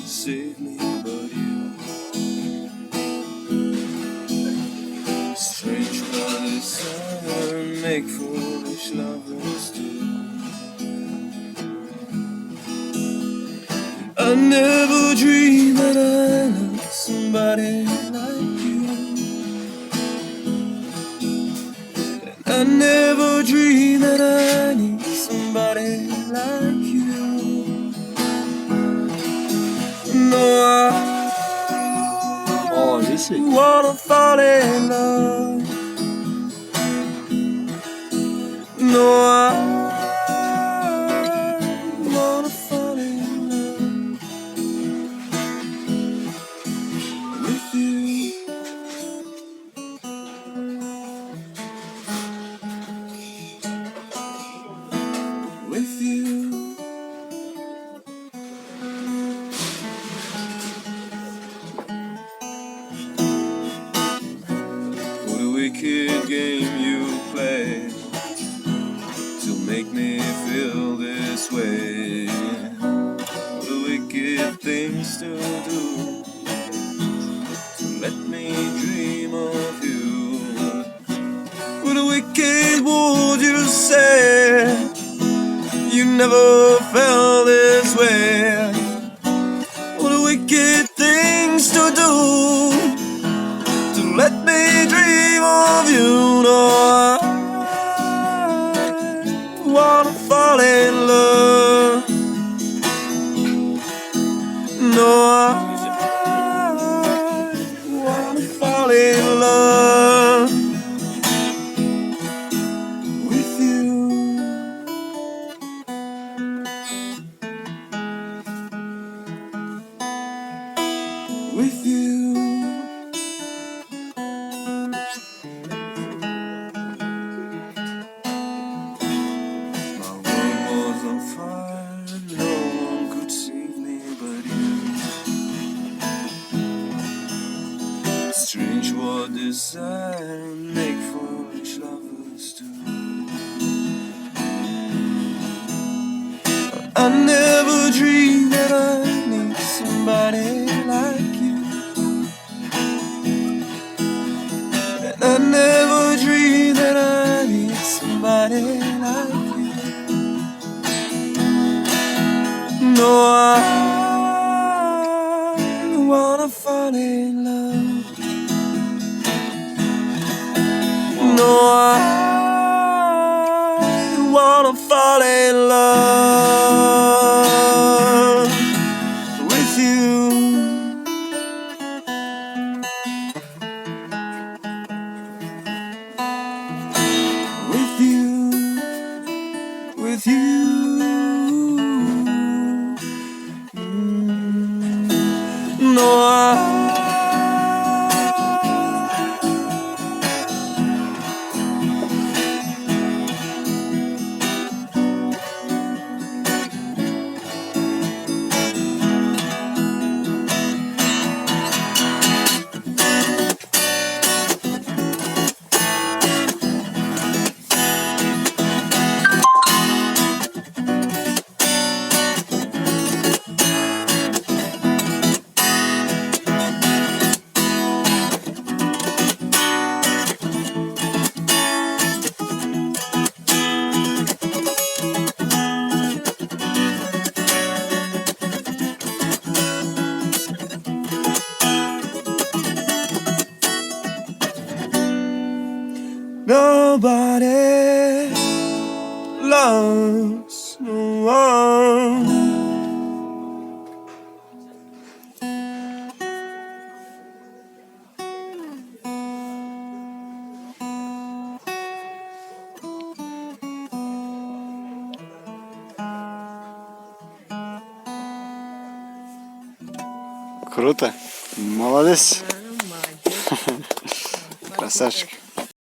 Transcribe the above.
Save me, but you. Strange what desire make foolish lovers do. I never dreamed that I loved somebody like you. And I never dreamed that I need somebody like you. No, I wanna fall in love. No, I wanna fall in love with you. With you. What a wicked game you play to make me feel this way. What a wicked things to do to let me dream of you. What a wicked would you say? You never felt this way. What a wicked things to do to let me dream of you. No, I wanna fall in love. No, I wanna fall in love with you. With you. My world was on fire, no one could save me but you. Strange what desire make foolish lovers do. I never dreamed that I need somebody like you. And I never dreamed that I need somebody like you. No, I wanna fall in love. No, I wanna fall in love with you. With you. With you. No, nobody loves no one. Круто. Молодец. Молодец. Красавчик.